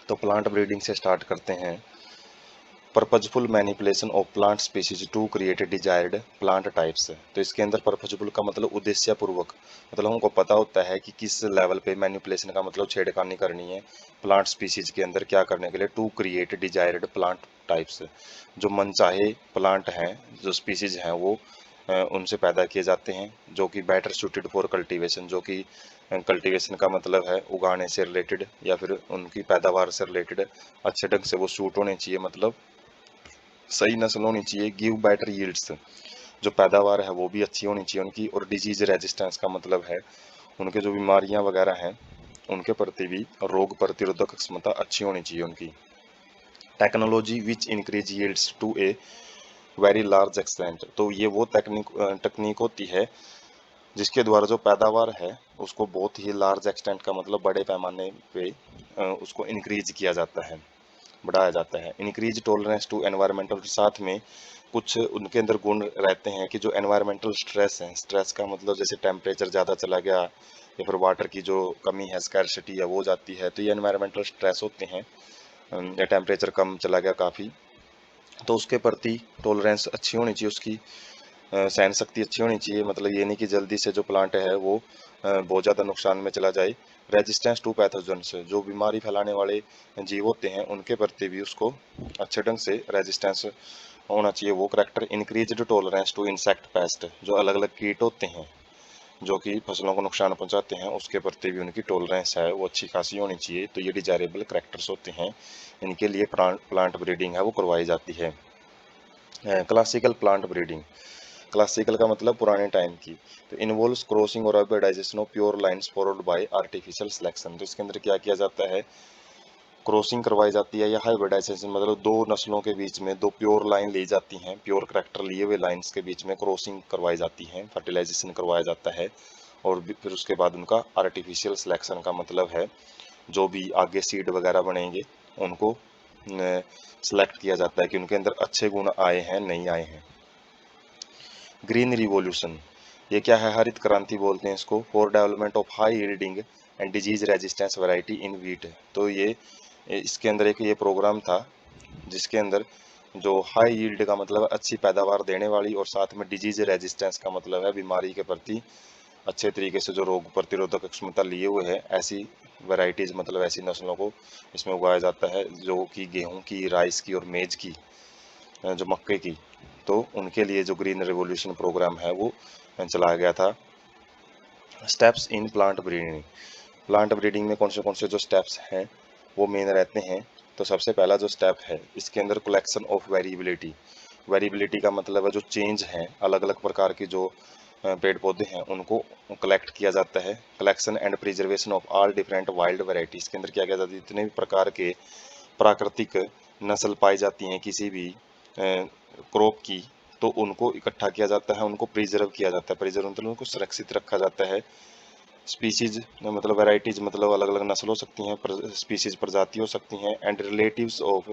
तो plant breeding से start करते हैं। Purposeful manipulation of plant species to create desired plant types. तो इसके अंदर पर्पजफुल का मतलब उद्देश्य पूर्वक, मतलब हमको पता होता है कि किस लेवल पे मैनिपुलेशन का मतलब छेड़खानी करनी है प्लांट स्पीसीज के अंदर क्या करने के लिए, to create desired plant types. जो मनचाहे प्लांट हैं, जो स्पीसीज हैं वो उनसे पैदा किए जाते हैं जो कि बेटर सूटेड फॉर कल्टीवेशन, जो कि कल्टीवेशन का मतलब है उगाने से रिलेटेड या फिर उनकी पैदावार से रिलेटेड अच्छे ढंग से वो सूट होने चाहिए, मतलब सही नस्ल होनी चाहिए। गिव बेटर यील्ड्स, जो पैदावार है वो भी अच्छी होनी चाहिए उनकी। और डिजीज रेजिस्टेंस का मतलब है उनके जो बीमारियां वगैरह हैं उनके प्रति भी रोग प्रतिरोधक क्षमता अच्छी होनी चाहिए उनकी। Technology which increase yields to a very large extent, तो ये वो तकनीक होती है जिसके द्वारा जो पैदावार है उसको बहुत ही लार्ज एक्सटेंट का मतलब बड़े पैमाने पे उसको इंक्रीज किया जाता है, बढ़ाया जाता है। इंक्रीज टॉलरेंस टू एनवायरमेंटल, साथ में कुछ उनके अंदर गुण रहते हैं कि जो एनवायरमेंटल स्ट्रेस है, स्ट्रेस का मतलब जैसे टेम्परेचर ज़्यादा चला गया या फिर वाटर की जो कमी है, स्कैर्सिटी है वो जाती है, तो ये एनवायरमेंटल स्ट्रेस होते हैं। या टेम्परेचर कम चला गया काफ़ी, तो उसके प्रति टॉलरेंस अच्छी होनी चाहिए उसकी, सहन शक्ति अच्छी होनी चाहिए। मतलब ये नहीं कि जल्दी से जो प्लांट है वो बहुत ज़्यादा नुकसान में चला जाए। रेजिस्टेंस टू पैथोजेंस, जो बीमारी फैलाने वाले जीव होते हैं उनके प्रति भी उसको अच्छे ढंग से रेजिस्टेंस होना चाहिए वो character. Increased tolerance to insect pest, जो अलग अलग कीट होते हैं जो कि फसलों को नुकसान पहुंचाते हैं उसके प्रति भी उनकी टॉलरेंस है वो अच्छी खासी होनी चाहिए। तो ये डिजायरेबल करेक्टर्स होते हैं, इनके लिए प्लांट ब्रीडिंग है वो करवाई जाती है। क्लासिकल प्लांट ब्रीडिंग, क्लासिकल का मतलब पुराने टाइम की, तो इन्वॉल्व्स क्रॉसिंग और hybridisation of pure lines followed by artificial selection. तो इसके अंदर क्या किया जाता है, क्रॉसिंग करवाई जाती है या हाइब्रिडाइजेशन, मतलब दो नस्लों के बीच में दो प्योर लाइन ली जाती हैं, प्योर करैक्टर लिए हुए लाइन्स के बीच में क्रॉसिंग करवाई जाती है, फर्टिलाइजेशन करवाया जाता है। और फिर उसके बाद उनका आर्टिफिशियल सिलेक्शन का मतलब है जो भी आगे सीड वगैरह बनेंगे उनको सेलेक्ट किया जाता है कि उनके अंदर अच्छे गुण आए हैं नहीं आए हैं। ग्रीन रिवॉल्यूशन, ये क्या है, हरित क्रांति बोलते हैं इसको। For development of high yielding and disease resistance variety in wheat, तो ये इसके अंदर एक ये प्रोग्राम था जिसके अंदर जो हाई यील्ड का मतलब अच्छी पैदावार देने वाली और साथ में डिजीज रेजिस्टेंस का मतलब है बीमारी के प्रति अच्छे तरीके से जो रोग प्रतिरोधक क्षमता लिए हुए है, ऐसी वैरायटीज मतलब ऐसी नस्लों को इसमें उगाया जाता है जो कि गेहूं की, राइस की और मेज की, जो मक्के की। तो उनके लिए जो ग्रीन रेवोल्यूशन प्रोग्राम है वो चलाया गया था। Steps in plant breeding, plant breeding में कौन से जो स्टेप्स हैं वो मेन रहते हैं। तो सबसे पहला जो स्टेप है इसके अंदर कलेक्शन ऑफ वेरिएबिलिटी, वेरिएबिलिटी का मतलब है जो चेंज है, अलग अलग प्रकार के जो पेड़ पौधे हैं उनको कलेक्ट किया जाता है। Collection and preservation of all different wild varieties, के अंदर क्या किया जाता है, जितने भी प्रकार के प्राकृतिक नस्ल पाई जाती हैं किसी भी क्रॉप की, तो उनको इकट्ठा किया जाता है, उनको प्रिजर्व किया जाता है, प्रिजर्व मतलब उनको सुरक्षित रखा जाता है। स्पीसीज मतलब वैरायटीज मतलब अलग अलग नस्ल हो सकती हैं, स्पीसीज प्रजाति हो सकती हैं। And relatives of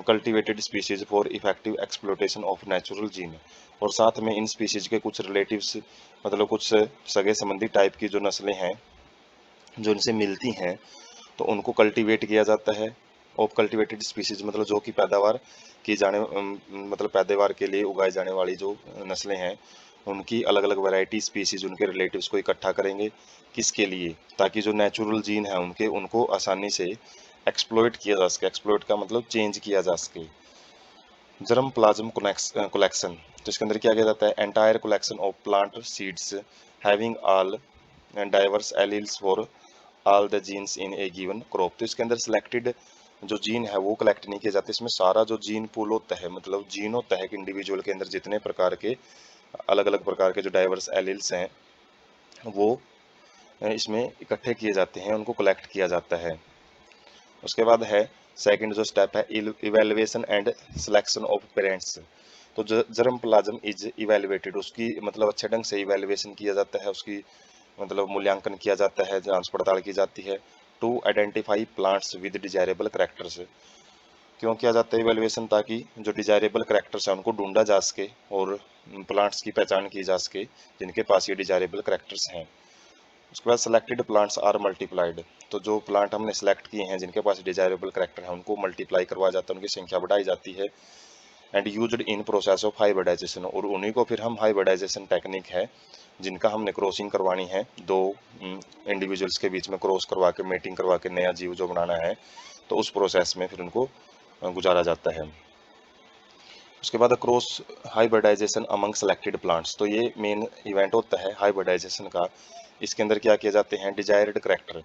cultivated species for effective exploitation of natural gene, और साथ में इन स्पीसीज के कुछ रिलेटिव्स मतलब कुछ सगे संबंधी टाइप की जो नस्लें हैं जो इनसे मिलती हैं तो उनको कल्टीवेट किया जाता है। ऑफ कल्टीवेटेड स्पीसीज मतलब जो कि पैदावार की जाने मतलब पैदावार के लिए उगाई जाने वाली जो नस्लें हैं उनकी अलग अलग वैरायटी स्पीसीज उनके रिलेटिव्स को इकट्ठा करेंगे, किसके लिए, ताकि जो नेचुरल जीन है उनके उनको आसानी से एक्सप्लोइट किया जा सके। एक्सप्लोइट का मतलब चेंज किया जा सके। जर्म प्लाज्म कलेक्शन, तो इसके अंदर क्या किया जाता है, entire collection of plant seeds having all diverse alleles for all the genes in a given crop. तो इसके अंदर सिलेक्टेड जो जीन है वो कलेक्ट नहीं किए जाते, इसमें सारा जो जीन पूल होता है मतलब जीन होता है कि इंडिविजुअल के अंदर जितने प्रकार के अलग अलग प्रकार के जो डाइवर्स एलील्स हैं वो इसमें इकट्ठे किए जाते हैं, उनको कलेक्ट किया जाता है। उसके बाद है सेकंड जो स्टेप है evaluation and selection of parents. तो जर्म प्लाज्म इज इवेल्युएटेड, उसकी मतलब अच्छे ढंग से इवेल्युएशन किया जाता है, उसकी मतलब मूल्यांकन किया जाता है, जांच पड़ताल की जाती है। To identify plants with desirable characters, क्यों किया जाता है इवेल्युएशन, ताकि जो डिजायरेबल करेक्टर्स हैं उनको ढूंढा जा सके और प्लांट्स की पहचान की जा सके जिनके पास ये डिजायरेबल करेक्टर्स हैं। उसके बाद सेलेक्टेड प्लांट्स आर मल्टीप्लाइड, तो जो प्लांट हमने सेलेक्ट किए हैं जिनके पास डिजायरेबल करैक्टर है उनको मल्टीप्लाई करवाया जाता है, उनकी संख्या बढ़ाई जाती है। And used in process of hybridisation, और उन्हीं को फिर हम हाइब्रिडाइजेशन टेक्निक है जिनका हमने क्रॉसिंग करवानी है, दो इंडिविजुअल्स के बीच में क्रॉस करवा के मेटिंग करवा के नया जीव जो बनाना है, तो उस प्रोसेस में फिर उनको गुजारा जाता है। उसके बाद cross hybridisation among selected plants, तो ये मेन इवेंट होता है हाइब्रिडाइजेशन का। इसके अंदर क्या किए जाते हैं, डिजायर्ड करैक्टर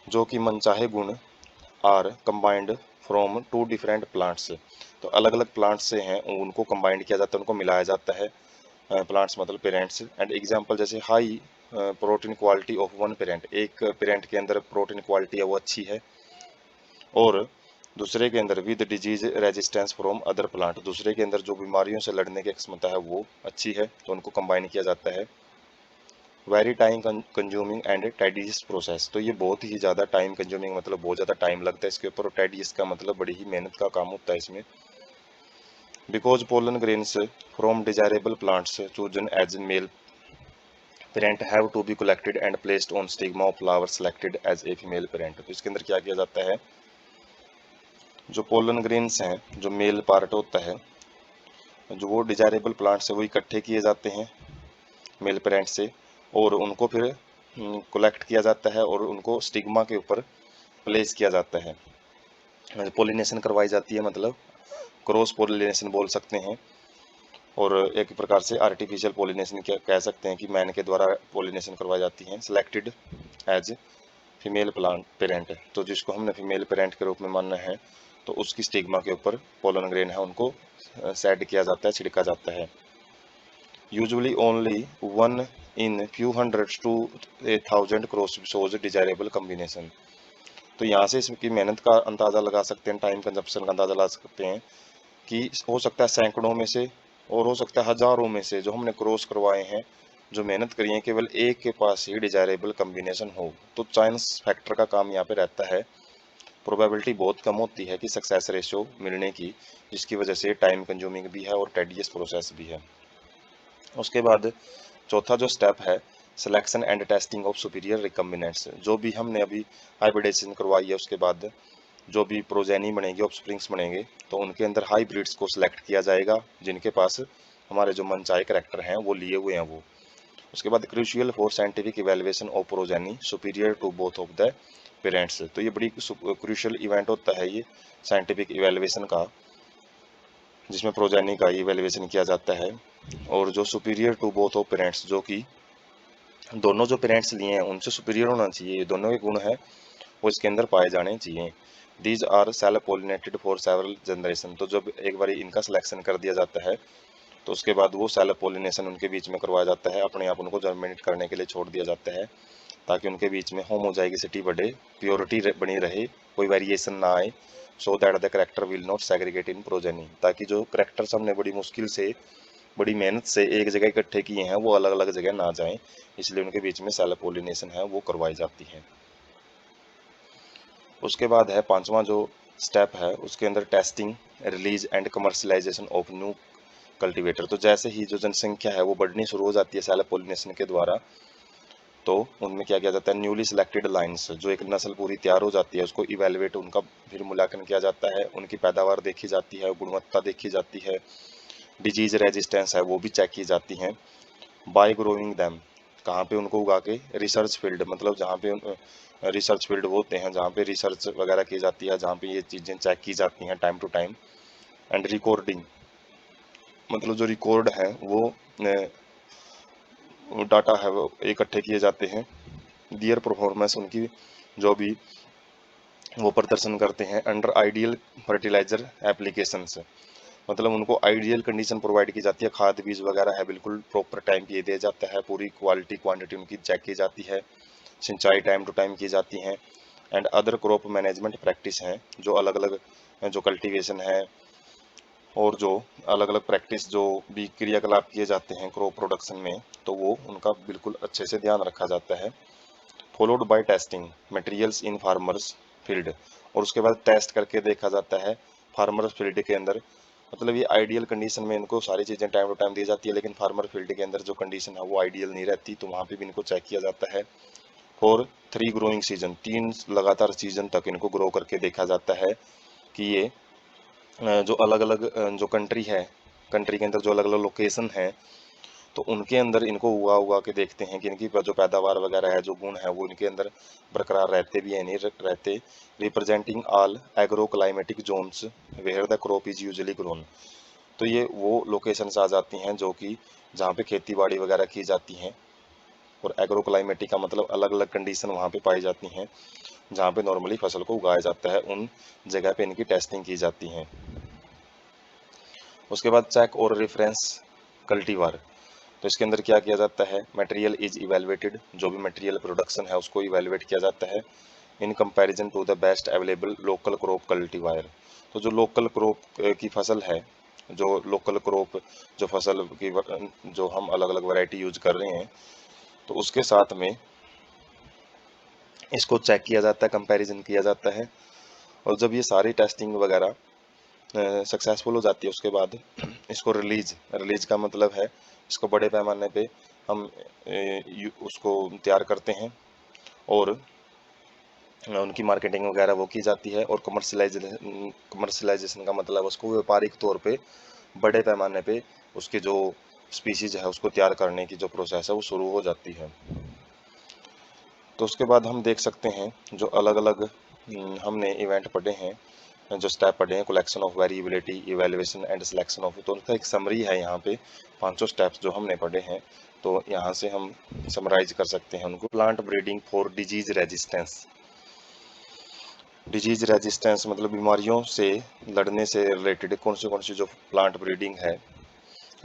जो कि मनचाहे गुण are combined from two different plants, तो अलग अलग प्लांट्स से हैं उनको कंबाइंड किया जाता है, उनको मिलाया जाता है। प्लांट्स मतलब पेरेंट्स। एंड एग्जांपल जैसे high protein quality of one parent, एक पेरेंट के अंदर प्रोटीन क्वालिटी है वो अच्छी है, और दूसरे के अंदर with disease resistance from other plant, दूसरे के अंदर जो बीमारियों से लड़ने की क्षमता है वो अच्छी है, तो उनको कंबाइन किया जाता है। Very time consuming and tedious process, तो ये बहुत ही ज़्यादा टाइम कंज्यूमिंग मतलब बहुत ज़्यादा टाइम लगता है इसके ऊपर, और टेडियस का मतलब बड़ी ही मेहनत का काम होता है इसमें। Because pollen grains from desirable plants chosen as male parent have to be collected and placed on stigma of flower selected as a female parent, तो इसके अंदर क्या किया जाता है, जो पोलन ग्रेन्स हैं जो मेल पार्ट होता है, जो वो डिजायरेबल प्लांट से वो इकट्ठे किए जाते हैं मेल पेरेंट से, और उनको फिर कलेक्ट किया जाता है और उनको स्टिग्मा के ऊपर प्लेस किया जाता है, पोलिनेशन करवाई जाती है, मतलब क्रॉस पोलिनेशन बोल सकते हैं, और एक प्रकार से आर्टिफिशियल पोलिनेशन कह सकते हैं कि मैन के द्वारा पोलिनेशन करवाई जाती है। Selected as female plant parent, तो जिसको हमने फीमेल पेरेंट के रूप में मानना है, तो उसकी स्टिग्मा के ऊपर पोलन ग्रेन है उनको सेट किया जाता है, छिड़का जाता है। Usually only one in few hundreds to 1000 cross shows desirable combination, तो यहाँ से इसकी मेहनत का अंदाज़ा लगा सकते हैं, टाइम कंजप्शन का अंदाज़ा लगा सकते हैं कि हो सकता है सैकड़ों में से और हो सकता है हजारों में से जो हमने क्रॉस करवाए हैं, जो मेहनत करी है, केवल एक के पास ही डिजायरेबल कॉम्बिनेशन हो, तो चांस फैक्टर का काम यहाँ पे रहता है। प्रोबेबिलिटी बहुत कम होती है कि सक्सेस रेशियो मिलने की, जिसकी वजह से टाइम कंज्यूमिंग भी है और टेडियस प्रोसेस भी है। उसके बाद चौथा जो स्टेप है, selection and testing of superior recombinants, जो भी हमने अभी हाइब्रिडाइजेशन करवाई है उसके बाद जो भी प्रोजेनी बनेगी, ऑफस्प्रिंग्स बनेंगे, तो उनके अंदर हाइब्रिड्स को सिलेक्ट किया जाएगा जिनके पास हमारे जो मनचाहे करैक्टर हैं वो लिए हुए हैं वो। उसके बाद crucial for scientific evaluation of progeny superior to both of the parents, तो ये बड़ी क्रूशियल इवेंट होता है ये साइंटिफिक इवेल्युएशन का, जिसमें प्रोजेनी का इवेल्युएशन किया जाता है, और जो superior to both of parents, जो कि दोनों जो पेरेंट्स लिए हैं उनसे सुपीरियर होना चाहिए, ये दोनों के गुण हैं वो इसके अंदर पाए जाने चाहिए। These are self pollinated for several generation, तो जब एक बार इनका सिलेक्शन कर दिया जाता है तो उसके बाद वो सेल्फ पोलिनेशन उनके बीच में करवाया जाता है, अपने आप उनको जर्मिनेट करने के लिए छोड़ दिया जाता है, ताकि उनके बीच में होमोजाइगोसिटी बढ़े, प्योरिटी बनी रहे, कोई वेरिएशन ना आए, so that the character will not segregate in progeny, ताकि जो करेक्टर्स हमने बड़ी मुश्किल से बड़ी मेहनत से एक जगह इकट्ठे किए हैं वो अलग अलग जगह ना जाएं, इसलिए उनके बीच में सेल्फ पोलिनेशन है वो करवाई जाती है। उसके बाद है पांचवा जो स्टेप है उसके अंदर testing, release and commercialisation of new cultivator, तो जैसे ही जो जनसंख्या है वो बढ़नी शुरू हो जाती है सेल्फ पोलिनेशन के द्वारा, तो उनमें क्या किया जाता है, न्यूली सिलेक्टेड लाइन्स, जो एक नस्ल पूरी तैयार हो जाती है उसको इवेलुएट, उनका फिर मूल्यांकन किया जाता है, उनकी पैदावार देखी जाती है, गुणवत्ता देखी जाती है, डिजीज रेजिस्टेंस है वो भी चेक की जाती हैं। बाय ग्रोइंग दैम, कहाँ पे उनको उगा के, रिसर्च फील्ड मतलब जहाँ पे रिसर्च फील्ड होते हैं जहाँ पे रिसर्च वगैरह की जाती है, जहाँ पे ये चीज़ें चेक की जाती हैं time to time. And recording, मतलब जो रिकॉर्ड है वो डाटा है वो इकट्ठे किए जाते हैं। दियर परफॉर्मेंस, उनकी जो भी वो प्रदर्शन करते हैं अंडर आइडियल फर्टिलाइजर एप्लीकेशंस, मतलब उनको आइडियल कंडीशन प्रोवाइड की जाती है, खाद बीज वगैरह है बिल्कुल प्रॉपर टाइम पे दिया जाता है, पूरी क्वालिटी क्वांटिटी उनकी चेक की जाती है, सिंचाई टाइम टू टाइम की जाती हैं। And other crop management practice हैं, जो अलग अलग जो कल्टीवेशन है और जो अलग अलग प्रैक्टिस जो भी क्रियाकलाप किए जाते हैं क्रॉप प्रोडक्शन में, तो वो उनका बिल्कुल अच्छे से ध्यान रखा जाता है। Followed by testing materials in farmers field, और उसके बाद टेस्ट करके देखा जाता है फार्मर्स फील्ड के अंदर मतलब ये आइडियल कंडीशन में इनको सारी चीज़ें टाइम टू टाइम दी जाती है, लेकिन फार्मर फील्ड के अंदर जो कंडीशन है वो आइडियल नहीं रहती, तो वहाँ पे भी इनको चेक किया जाता है। और 3 ग्रोइंग सीजन, 3 लगातार सीजन तक इनको ग्रो करके देखा जाता है कि ये जो अलग अलग जो कंट्री है, कंट्री के अंदर जो अलग अलग लोकेशन है, तो उनके अंदर इनको उगा उगा के देखते हैं कि इनकी जो पैदावार वगैरह है, जो गुण है, वो इनके अंदर बरकरार रहते भी है नहीं रहते। Representing all agro climatic zones where the crop is usually grown. तो ये वो लोकेशंस आ जाती हैं जो कि जहाँ पे खेती बाड़ी वगैरह की जाती हैं, और एग्रो क्लाइमेटिक का मतलब अलग अलग कंडीशन वहाँ पे पाई जाती हैं जहाँ पे नॉर्मली फसल को उगाया जाता है, उन जगह पे इनकी टेस्टिंग की जाती है। उसके बाद चेक और रेफरेंस कल्टीवार। तो इसके अंदर क्या किया जाता है, मटेरियल इज इवेलुएटेड, जो भी मटेरियल प्रोडक्शन है उसको इवेलुएट किया जाता है in comparison to the best available local crop cultivar. तो जो लोकल क्रॉप की फसल है, जो लोकल क्रॉप जो फसल की जो हम अलग अलग वैरायटी यूज कर रहे हैं, तो उसके साथ में इसको चेक किया जाता है, कंपैरिजन किया जाता है। और जब ये सारी टेस्टिंग वगैरह सक्सेसफुल हो जाती है, उसके बाद इसको रिलीज रिलीज का मतलब है इसको बड़े पैमाने पे हम उसको तैयार करते हैं और उनकी मार्केटिंग वगैरह वो की जाती है। और कमर्शलाइजेशन का मतलब उसको व्यापारिक तौर पे बड़े पैमाने पे उसके जो स्पीसीज है उसको तैयार करने की जो प्रोसेस है वो शुरू हो जाती है। तो उसके बाद हम देख सकते हैं जो अलग अलग हमने इवेंट पढ़े हैं, जो स्टेप पढ़े हैं, collection of variability, evaluation and selection of, तो उनका एक समरी है यहाँ पे, 500 स्टेप्स जो हमने पढ़े हैं, तो यहाँ से हम समराइज कर सकते हैं उनको। Plant breeding for disease resistance. Disease resistance मतलब बीमारियों से लड़ने से रिलेटेड कौन सी जो प्लांट ब्रीडिंग है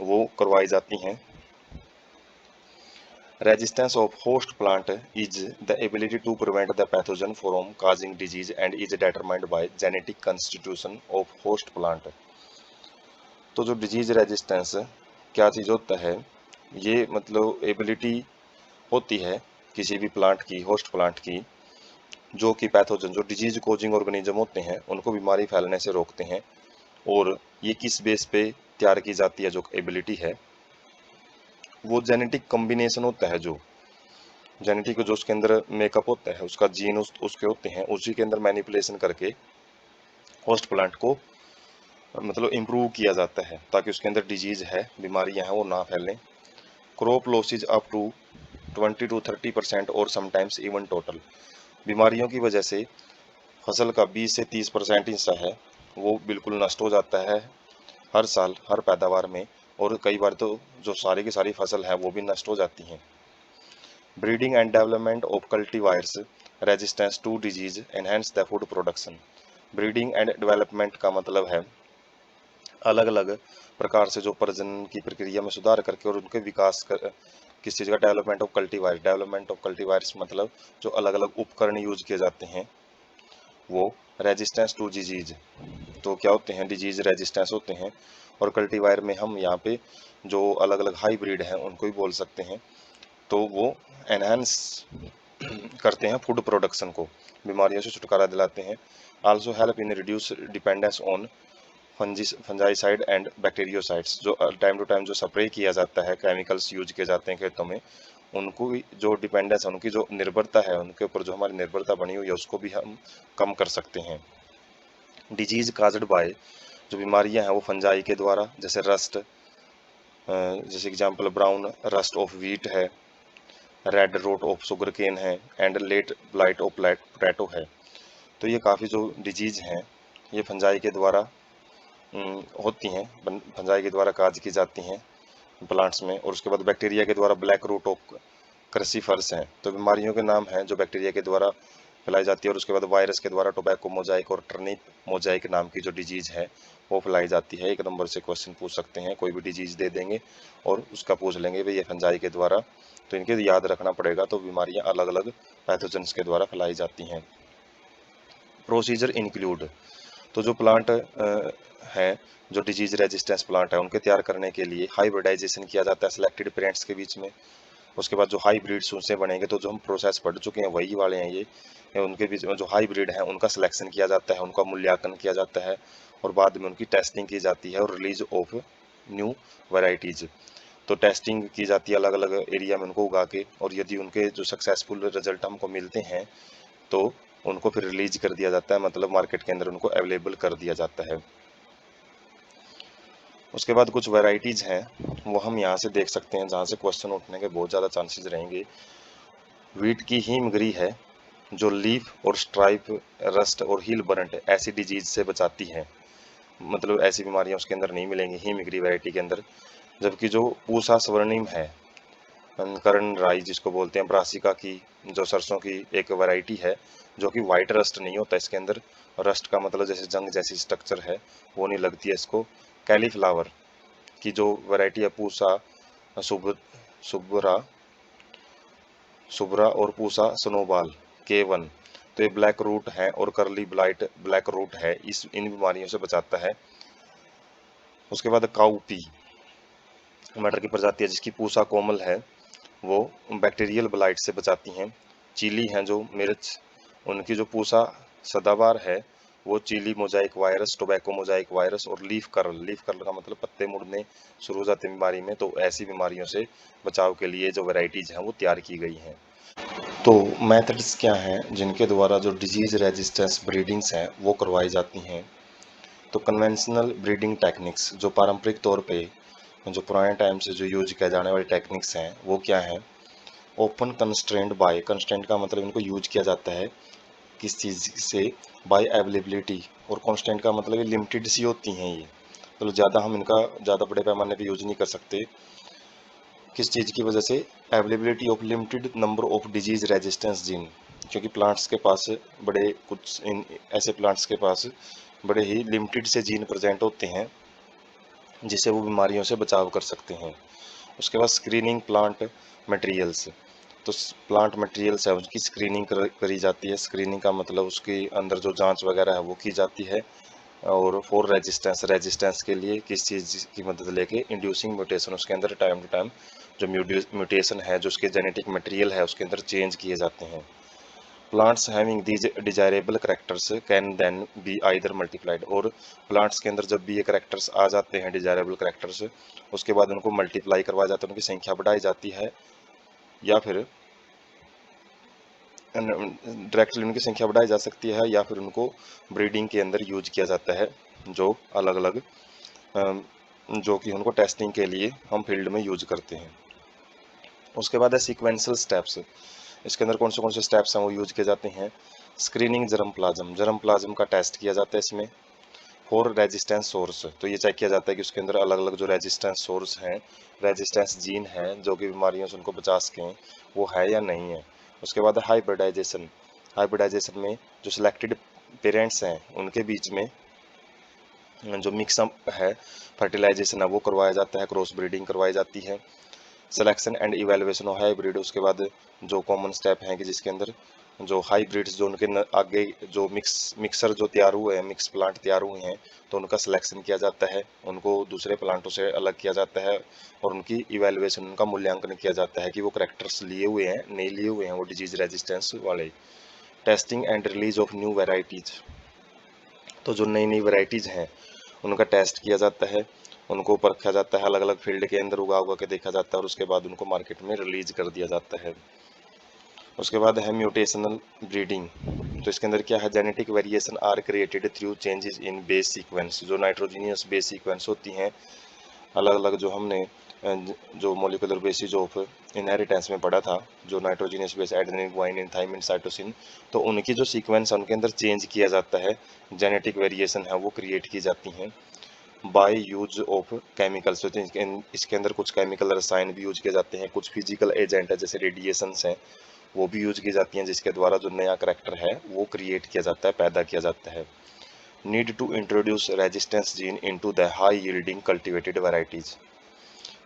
वो करवाई जाती हैं। Resistance of host plant is the ability to prevent the pathogen from causing disease and is determined by genetic constitution of host plant। तो जो डिजीज रेजिस्टेंस क्या चीज़ होता है, ये मतलब एबिलिटी होती है किसी भी प्लांट की, होस्ट प्लांट की, जो कि पैथोजन जो डिजीज कोजिंग ऑर्गेनिज्म होते हैं उनको बीमारी फैलने से रोकते हैं। और ये किस बेस पे तैयार की जाती है, जो एबिलिटी है वो जेनेटिक कॉम्बिनेशन होता है, जो जेनेटिक जो उसके अंदर मेकअप होता है, उसका जीन उसके होते हैं, उसी के अंदर मैनिपुलेशन करके होस्ट प्लांट को मतलब इम्प्रूव किया जाता है ताकि उसके अंदर डिजीज है, बीमारियां हैं, वो ना फैलें। Crop losses up to 20 to 30% और समटाइम्स इवन टोटल। बीमारियों की वजह से फसल का 20 से 30% हिस्सा है वो बिल्कुल नष्ट हो जाता है हर साल, हर पैदावार में, और कई बार तो जो सारी की सारी फसल है वो भी नष्ट हो जाती हैं। Breeding and development of cultivars resistance to disease enhance the food production. Breeding and development का मतलब है अलग अलग प्रकार से जो प्रजनन की प्रक्रिया में सुधार करके और उनके विकास किस चीज़ का डेवलपमेंट ऑफ कल्टीवायर। डेवलपमेंट ऑफ कल्टीवायर्स मतलब जो अलग अलग उपकरण यूज किए जाते हैं वो रेजिस्टेंस टू डिजीज, तो क्या होते हैं, डिजीज रेजिस्टेंस होते हैं। और कल्टीवायर में हम यहाँ पे जो अलग अलग हाइब्रिड हैं उनको भी बोल सकते हैं, तो वो एनहांस करते हैं फूड प्रोडक्शन को, बीमारियों से छुटकारा दिलाते हैं। Also help in reduce dependence on fungicide and bactericides. जो टाइम टू टाइम जो स्प्रे किया जाता है, केमिकल्स यूज किए जाते हैं खेतों में, उनको भी जो डिपेंडेंस है, उनकी जो निर्भरता है, उनके ऊपर जो हमारी निर्भरता बनी हुई है उसको भी हम कम कर सकते हैं। डिजीज काज्ड बाय, जो बीमारियां हैं वो फंजाई के द्वारा, जैसे रस्ट, जैसे example brown rust of wheat है, red rot of sugar cane है, and late blight of potato है। तो ये काफ़ी जो डिजीज हैं ये फंजाई के द्वारा होती हैं, फंजाई के द्वारा काज की जाती हैं प्लांट्स में। और उसके बाद बैक्टीरिया के द्वारा ब्लैक रूट ऑफ क्रसीफर्स हैं, तो बीमारियों के नाम हैं जो बैक्टीरिया के द्वारा फैलाई जाती है। और उसके बाद वायरस के द्वारा टोबैको मोजाइक और टर्निप मोजाइक नाम की जो डिजीज है वो फैलाई जाती है। 1 नंबर से क्वेश्चन पूछ सकते हैं, कोई भी डिजीज दे देंगे और उसका पूछ लेंगे भाई ये फंजाई के द्वारा, तो इनके याद रखना पड़ेगा। तो बीमारियां अलग अलग पैथोजन्स के द्वारा फैलाई जाती हैं। प्रोसीजर इंक्लूड, तो जो प्लांट हैं, जो डिजीज रेजिस्टेंस प्लांट है उनके तैयार करने के लिए हाइब्रिडाइजेशन किया जाता है सिलेक्टेड पेरेंट्स के बीच में। उसके बाद जो हाइब्रिड्स उनसे बनेंगे, तो जो हम प्रोसेस पढ़ चुके हैं वही वाले हैं ये उनके बीच में जो हाइब्रिड हैं उनका सिलेक्शन किया जाता है, उनका मूल्यांकन किया जाता है। और बाद में उनकी टेस्टिंग की जाती है और रिलीज ऑफ न्यू वैरायटीज। तो टेस्टिंग की जाती है अलग अलग एरिया में उनको उगा के, और यदि उनके जो सक्सेसफुल रिजल्ट हमको मिलते हैं तो उनको फिर रिलीज कर दिया जाता है, मतलब मार्केट के अंदर उनको अवेलेबल कर दिया जाता है। उसके बाद कुछ वैरायटीज हैं वो हम यहाँ से देख सकते हैं, जहाँ से क्वेश्चन उठने के बहुत ज़्यादा चांसेस रहेंगे। वीट की हिमगिरी है जो लीफ और स्ट्राइप, रस्ट और हील बर्नट ऐसी डिजीज से बचाती है, मतलब ऐसी बीमारियां उसके अंदर नहीं मिलेंगी हिमगिरी वैरायटी के अंदर। जबकि जो पूसा स्वर्णिम है, कर्ण राई जिसको बोलते हैं, ब्रासिका की जो सरसों की एक वैरायटी है, जो कि वाइट रस्ट नहीं होता इसके अंदर, रस्ट का मतलब जैसे जंग जैसी स्ट्रक्चर है वो नहीं लगती है इसको। कैलीफ्लावर की जो वैरायटी है पूसा सुबरा सुब्रा और पूसा स्नोबॉल K1, तो ये ब्लैक रूट है और करली ब्लाइट ब्लैक रूट है, इस इन बीमारियों से बचाता है। उसके बाद काउपी मटर की प्रजाति है जिसकी पूसा कोमल है, वो बैक्टीरियल ब्लाइट से बचाती हैं। चीली हैं जो मिर्च, उनकी जो पूसा सदाबहार है वो chilli mosaic virus, tobacco mosaic virus और लीफ कर्ल का मतलब पत्ते मुड़ने शुरू हो जाते हैं बीमारी में, तो ऐसी बीमारियों से बचाव के लिए जो वैरायटीज हैं वो तैयार की गई हैं। तो मेथड्स क्या हैं जिनके द्वारा जो डिजीज रेजिस्टेंस ब्रीडिंग्स हैं वो करवाई जाती हैं। तो कन्वेंशनल ब्रीडिंग टेक्निक्स, जो पारंपरिक तौर पे जो पुराने टाइम से जो यूज किया जाने वाली टेक्निक्स हैं वो क्या हैं। ओपन कंस्ट्रेंट बाय, कंस्ट्रेंट का मतलब इनको यूज किया जाता है किस चीज़ से, बाय अवेलेबिलिटी, और कॉन्स्टेंट का मतलब ये लिमिटेड सी होती हैं ये, मतलब ज़्यादा हम इनका ज़्यादा बड़े पैमाने पे यूज नहीं कर सकते। किस चीज़ की वजह से, availability of limited number of disease resistance gene, क्योंकि प्लांट्स के पास बड़े कुछ इन ऐसे प्लांट्स के पास बड़े ही लिमिटेड से जीन प्रेजेंट होते हैं जिससे वो बीमारियों से बचाव कर सकते हैं। उसके बाद स्क्रीनिंग प्लांट मटेरियल्स, तो प्लांट मटेरियल्स है उसकी स्क्रीनिंग करी जाती है। स्क्रीनिंग का मतलब उसके अंदर जो जांच वगैरह है वो की जाती है। और फॉर रेजिस्टेंस, रेजिस्टेंस के लिए किस चीज़ की मदद लेके, इंड्यूसिंग म्यूटेशन, उसके अंदर टाइम टू टाइम जो म्यूटेशन है जो उसके जेनेटिक मटेरियल है उसके अंदर चेंज किए जाते हैं। Plants having these desirable characters can then be either multiplied, और प्लांट्स के अंदर जब भी ये करेक्टर्स आ जाते हैं डिजायरेबल करेक्टर्स, उसके बाद उनको मल्टीप्लाई करवाया जाता है, उनकी संख्या बढ़ाई जाती है, या फिर डायरेक्टली उनकी संख्या बढ़ाई जा सकती है, या फिर उनको ब्रीडिंग के अंदर यूज किया जाता है, जो अलग अलग जो कि उनको टेस्टिंग के लिए हम फील्ड में यूज करते हैं। उसके बाद है सीक्वेंशियल स्टेप्स, इसके अंदर कौन से स्टेप्स हैं वो यूज किए जाते हैं। स्क्रीनिंग जर्म प्लाज्म का टेस्ट किया जाता है इसमें। फॉर रेजिस्टेंस सोर्स, तो ये चेक किया जाता है कि उसके अंदर अलग अलग जो रेजिस्टेंस सोर्स हैं, रेजिस्टेंस जीन हैं जो कि बीमारियों से उनको बचा सकें, वो है या नहीं है। उसके बाद हाइब्रिडाइजेशन, हाइब्रिडाइजेशन में जो सिलेक्टेड पेरेंट्स हैं उनके बीच में जो मिक्सअप है, फर्टिलाइजेशन है वो करवाया जाता है, क्रॉस ब्रीडिंग करवाई जाती है। Selection and evaluation of hybrid, उसके बाद जो कॉमन स्टेप हैं कि जिसके अंदर जो हाइब्रिड्स जो उनके आगे जो मिक्सर जो तैयार हुए हैं, मिक्स प्लांट तैयार हुए हैं, तो उनका सिलेक्शन किया जाता है, उनको दूसरे प्लांटों से अलग किया जाता है, और उनकी इवेलुएशन, उनका मूल्यांकन किया जाता है कि वो करेक्टर्स लिए हुए हैं नहीं लिए हुए हैं वो डिजीज रेजिस्टेंस वाले। Testing and release of new varieties, तो जो नई नई वेराइटीज हैं उनका टेस्ट किया जाता है, उनको परखा जाता है, अलग अलग फील्ड के अंदर उगा उगा के देखा जाता है, और उसके बाद उनको मार्केट में रिलीज कर दिया जाता है। उसके बाद है म्यूटेशनल ब्रीडिंग, तो इसके अंदर क्या है, genetic variation are created through changes in base sequence, जो नाइट्रोजीनियस बेस सीक्वेंस होती हैं अलग अलग, जो हमने जो मोलिकुलर बेसिस ऑफ इनहेरिटेंस में पढ़ा था, जो nitrogenous base adenine, guanine, thymine, cytosine, तो उनकी जो सीक्वेंस है उनके अंदर चेंज किया जाता है, जेनेटिक वेरिएशन है वो क्रिएट की जाती हैं बाय यूज ऑफ केमिकल्स। तो इसके अंदर कुछ केमिकल रसायन भी यूज किए जाते हैं, कुछ फिजिकल एजेंट है जैसे रेडिएशंस हैं वो भी यूज की जाती हैं, जिसके द्वारा जो नया करेक्टर है वो क्रिएट किया जाता है, पैदा किया जाता है। Need to introduce resistance gene into the high yielding cultivated varieties,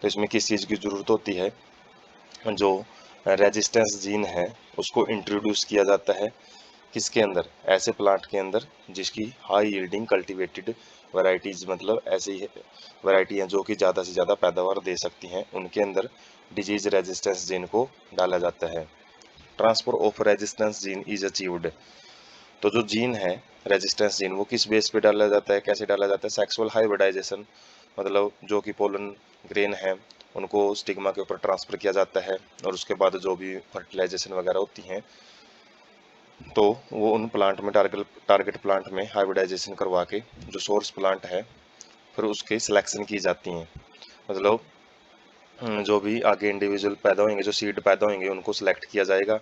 तो इसमें किस चीज़ की ज़रूरत होती है, जो रेजिस्टेंस जीन है उसको इंट्रोड्यूस किया जाता है किसके अंदर, ऐसे प्लांट के अंदर जिसकी हाई यील्डिंग कल्टीवेटेड वैरायटीज, मतलब ऐसी वैरायटी हैं जो कि ज़्यादा से ज़्यादा पैदावार दे सकती हैं, उनके अंदर डिजीज रेजिस्टेंस जीन को डाला जाता है। Transfer of resistance gene is achieved, तो जो जीन है रेजिस्टेंस जीन वो किस बेस पे डाला जाता है, कैसे डाला जाता है? सेक्सुअल हाइब्रिडाइजेशन, मतलब जो कि पोलन ग्रेन है उनको स्टिग्मा के ऊपर ट्रांसफर किया जाता है और उसके बाद जो भी फर्टिलाइजेशन वगैरह होती हैं तो वो उन प्लांट में टारगेट प्लांट में हाइब्रिडाइजेशन करवा के जो सोर्स प्लांट है फिर उसकी सिलेक्शन की जाती हैं। मतलब जो भी आगे इंडिविजुअल पैदा होंगे, जो सीड पैदा होंगे उनको सिलेक्ट किया जाएगा।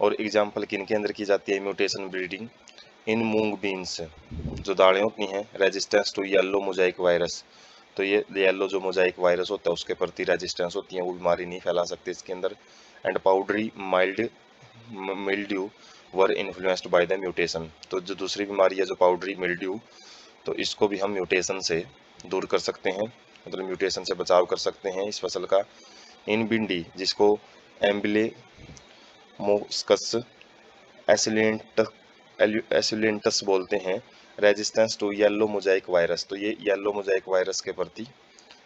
और एग्जाम्पल किन के अंदर की जाती है mutation breeding? In mung beans, जो दालें होती हैं, resistance to yellow mosaic virus. तो ये येलो जो मोजाइक वायरस होता है उसके प्रति रेजिस्टेंस होती है, वो बीमारी नहीं फैला सकती इसके अंदर। And powdery mild mildew were influenced by the mutation. तो जो दूसरी बीमारी है जो पाउडरी मिल्ड्यू, तो इसको भी हम म्यूटेशन से दूर कर सकते हैं, मतलब म्यूटेशन से बचाव कर सकते हैं इस फसल का। इन भिंडी, जिसको एम्बिले मोस्कस एसिलेंट एसिलेंटस बोलते हैं, resistance to yellow mosaic virus. तो ये येलो मोजाइक वायरस के प्रति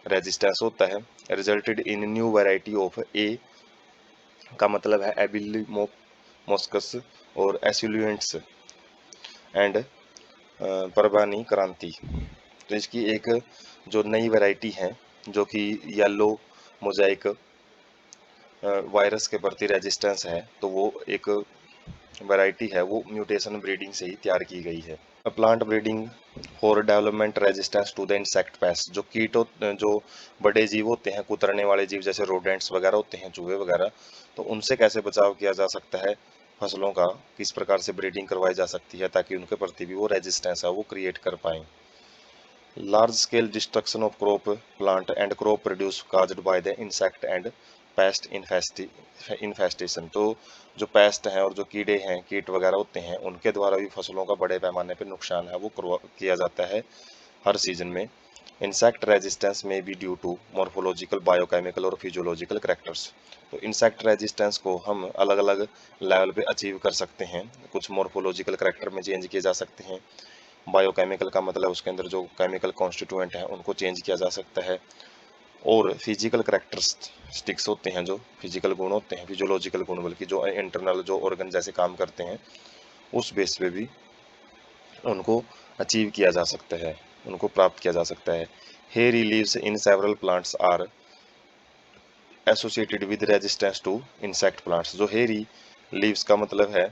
रेजिस्टेंस होता है। Resulted in new variety of a का मतलब है एबिली मोस्कस और एसिलुएंट्स एंड परबानी क्रांति। तो इसकी एक जो नई वैरायटी है जो कि येलो मोजाइक वायरस के प्रति रेजिस्टेंस है, तो वो एक वैरायटी है, वो म्यूटेशन ब्रीडिंग से ही तैयार की गई है। Plant breeding for development resistance to the insect pest. जो जो बड़े जीव होते हैं, कुतरने वाले जीव जैसे रोडेंट्स वगैरह होते हैं, चूहे वगैरह, तो उनसे कैसे बचाव किया जा सकता है फसलों का, किस प्रकार से ब्रीडिंग करवाई जा सकती है ताकि उनके प्रति भी वो रेजिस्टेंस है वो क्रिएट कर पाएँ। Large scale destruction of crop plant and crop produce caused by the insect and paste infestation. तो जो पेस्ट हैं और जो कीड़े हैं, कीट वगैरह होते हैं, उनके द्वारा भी फसलों का बड़े पैमाने पर नुकसान है वो किया जाता है हर सीजन में। इंसेक्ट रेजिस्टेंस में be due to morphological, biochemical और फिजियोलॉजिकल करेक्टर्स। तो इंसेक्ट रेजिस्टेंस को हम अलग अलग लेवल पे अचीव कर सकते हैं। कुछ मॉर्फोलॉजिकल करेक्टर में चेंज किए जा सकते हैं, बायोकेमिकल का मतलब उसके अंदर जो केमिकल कॉन्स्टिट्यूएंट हैं उनको चेंज किया जा सकता है, और फिजिकल करेक्टरिस्टिक्स होते हैं, जो फिजिकल गुण होते हैं, फिजियोलॉजिकल गुण बल्कि जो इंटरनल जो ऑर्गन जैसे काम करते हैं उस बेस पे भी उनको अचीव किया जा सकता है, उनको प्राप्त किया जा सकता है। Hairy leaves in several plants are associated with resistance to insect plants. जो हेयरी लीव्स का मतलब है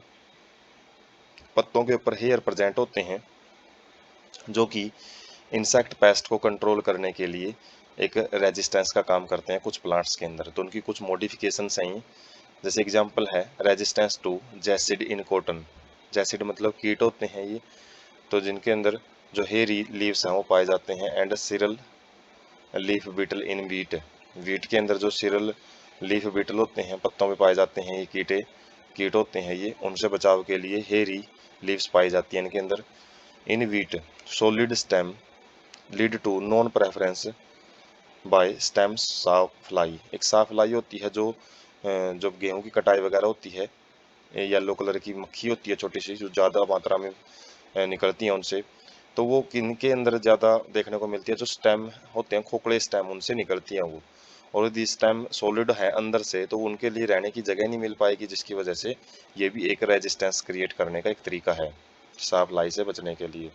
पत्तों के ऊपर हेयर प्रेजेंट होते हैं जो कि इंसेक्ट पेस्ट को कंट्रोल करने के लिए एक रेजिस्टेंस का काम करते हैं कुछ प्लांट्स के अंदर। तो उनकी कुछ मॉडिफिकेशंस हैं, जैसे एग्जांपल है resistance to jassid in cotton. Jassid मतलब कीट होते हैं ये, तो जिनके अंदर जो हेयरी लीव्स हैं वो पाए जाते हैं। And cereal leaf beetle in wheat. Wheat के अंदर जो सिरल लीफ बीटल होते हैं, पत्तों में पाए जाते हैं, ये कीट होते हैं ये, उनसे बचाव के लिए हेयरी लीव्स पाई जाती हैं इनके अंदर। In wheat solid stem lead to non preference by stem sawfly. एक साफ्लाई होती है जो जब गेहूं की कटाई वगैरह होती है, येलो कलर की मक्खी होती है छोटी सी जो ज़्यादा मात्रा में निकलती हैं उनसे, तो वो किनके अंदर ज़्यादा देखने को मिलती है? जो स्टेम होते हैं, खोखले स्टेम, उनसे निकलती हैं वो। और यदि स्टेम सॉलिड है अंदर से तो उनके लिए रहने की जगह नहीं मिल पाएगी, जिसकी वजह से ये भी एक रेजिस्टेंस क्रिएट करने का एक तरीका है साफ्लाई से बचने के लिए।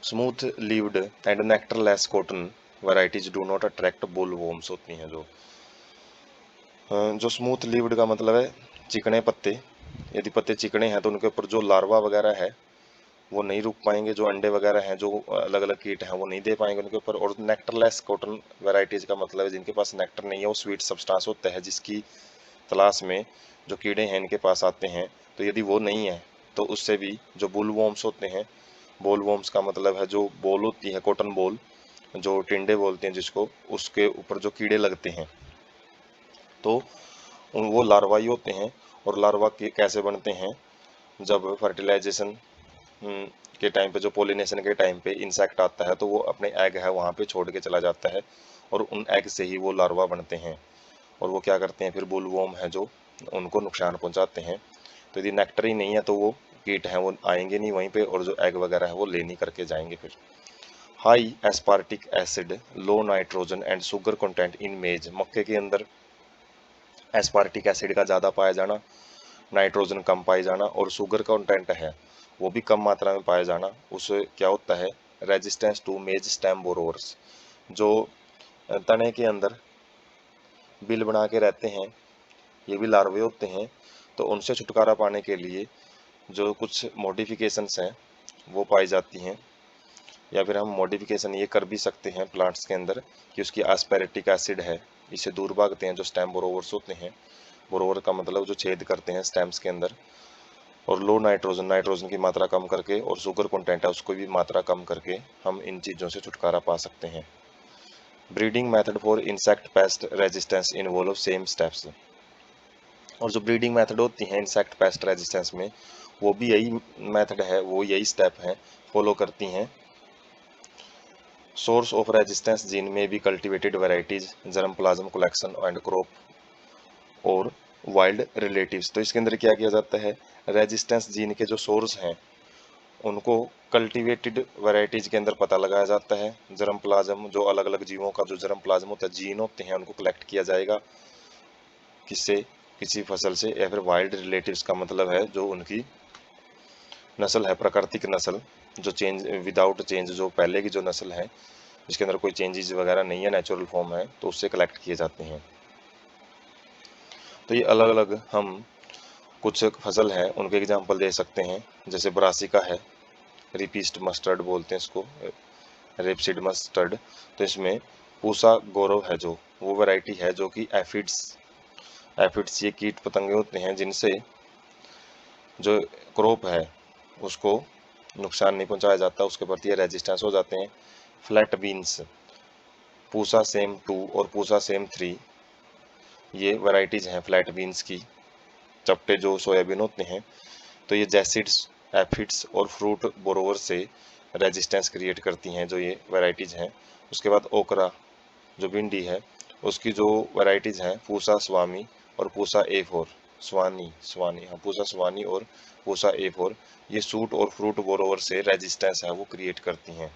Smooth leaved and nectarless cotton varieties do not attract bollworms होती हैं जो स्मूथ लीव्ड का मतलब है चिकने पत्ते। यदि पत्ते चिकने हैं तो उनके ऊपर जो लार्वा वगैरह है वो नहीं रुक पाएंगे, जो अंडे वगैरह हैं, जो अलग अलग कीट हैं वो नहीं दे पाएंगे उनके ऊपर। और नेक्टरलेस कॉटन वैराइटीज का मतलब है जिनके पास नेक्टर नहीं है, वो स्वीट सब्सटेंस होता है जिसकी तलाश में जो कीड़े हैं इनके पास आते हैं। तो यदि वो नहीं है तो उससे भी जो बुलवॉर्म्स होते हैं, बोलवॉर्म्स का मतलब है जो बोल होती है, कॉटन बोल, जो टिंडे बोलते हैं जिसको, उसके ऊपर जो कीड़े लगते हैं तो वो लार्वा ही होते हैं। और लार्वा के कैसे बनते हैं? जब फर्टिलाइजेशन के टाइम पे, जो पोलिनेशन के टाइम पे इंसेक्ट आता है तो वो अपने एग है वहाँ पे छोड़ के चला जाता है और उन एग से ही वो लार्वा बनते हैं। और वो क्या करते हैं फिर? बुलवॉर्म है जो उनको नुकसान पहुंचाते हैं। तो यदि नेक्टर ही नहीं है तो वो कीट हैं वो आएंगे नहीं वहीं पे, और जो एग वगैरह है वो ले नहीं करके जाएंगे फिर। High aspartic acid, low nitrogen and sugar content in मेज। मक्के के अंदर एस्पार्टिक एसिड का ज़्यादा पाया जाना, नाइट्रोजन कम पाई जाना और शुगर कंटेंट है वो भी कम मात्रा में पाया जाना, उससे क्या होता है resistance to maize stem borers. जो तने के अंदर बिल बना के रहते हैं, ये भी लार्वे होते हैं, तो उनसे छुटकारा पाने के लिए जो कुछ मॉडिफिकेशंस हैं वो पाई जाती हैं, या फिर हम मॉडिफिकेशन ये कर भी सकते हैं प्लांट्स के अंदर कि उसकी एस्पेरेटिक एसिड है, इससे दूर भागते हैं जो स्टेम बोरोवर्स होते हैं। बोरोवर का मतलब जो छेद करते हैं स्टेम्स के अंदर। और लो नाइट्रोजन, नाइट्रोजन की मात्रा कम करके और शुगर कंटेंट है उसको भी मात्रा कम करके हम इन चीज़ों से छुटकारा पा सकते हैं। Breeding method for insect pest resistance involve same steps. और जो ब्रीडिंग मेथड होती है इंसेक्ट पेस्ट रेजिस्टेंस में, वो भी यही मेथड है, वो यही स्टेप है फॉलो करती हैं। सोर्स ऑफ रेजिस्टेंस जीन में भी cultivated varieties, germ plasm collection and crop और वाइल्ड रिलेटिव्स। तो इसके अंदर क्या किया जाता है, रेजिस्टेंस जीन के जो सोर्स हैं उनको कल्टीवेटेड वैरायटीज के अंदर पता लगाया जाता है। जर्म प्लाज्म, जो अलग अलग जीवों का जो जर्म प्लाज्म होता है, जीन होते हैं, उनको कलेक्ट किया जाएगा किससे, किसी फसल से। या फिर वाइल्ड रिलेटिव्स का मतलब है जो उनकी नस्ल है, प्राकृतिक नस्ल, जो चेंज विदाउट चेंज, जो पहले की जो नस्ल है जिसके अंदर कोई चेंजेस वगैरह नहीं है, नेचुरल फॉर्म है, तो उससे कलेक्ट किए जाते हैं। तो ये अलग अलग हम कुछ फसल है उनके एग्जाम्पल दे सकते हैं, जैसे ब्रासिका है, रिपीस्ट मस्टर्ड बोलते हैं इसको, रेपसीड मस्टर्ड। तो इसमें पूसा गौरव है जो, वो वैरायटी है जो कि एफिड्स ये कीट पतंगे होते हैं जिनसे जो क्रॉप है उसको नुकसान नहीं पहुंचाया जाता, उसके प्रति रेजिस्टेंस हो जाते हैं। फ्लैट बीन्स, पूसा सेम 2 और पूसा सेम 3, ये वैरायटीज हैं फ्लैट बीन्स की, चपटे जो सोयाबीन होते हैं। तो ये जैसिड्स, एफिड्स और फ्रूट बोरोवर से रेजिस्टेंस क्रिएट करती हैं जो ये वैरायटीज हैं। उसके बाद ओकरा जो भिंडी है उसकी जो वैरायटीज हैं, पूसा स्वामी और पूसा A4, स्वानी हाँ, पूसा स्वानी और पूसा A4, ये सूट और फ्रूट बोरोवर से रेजिस्टेंस है वो क्रिएट करती हैं।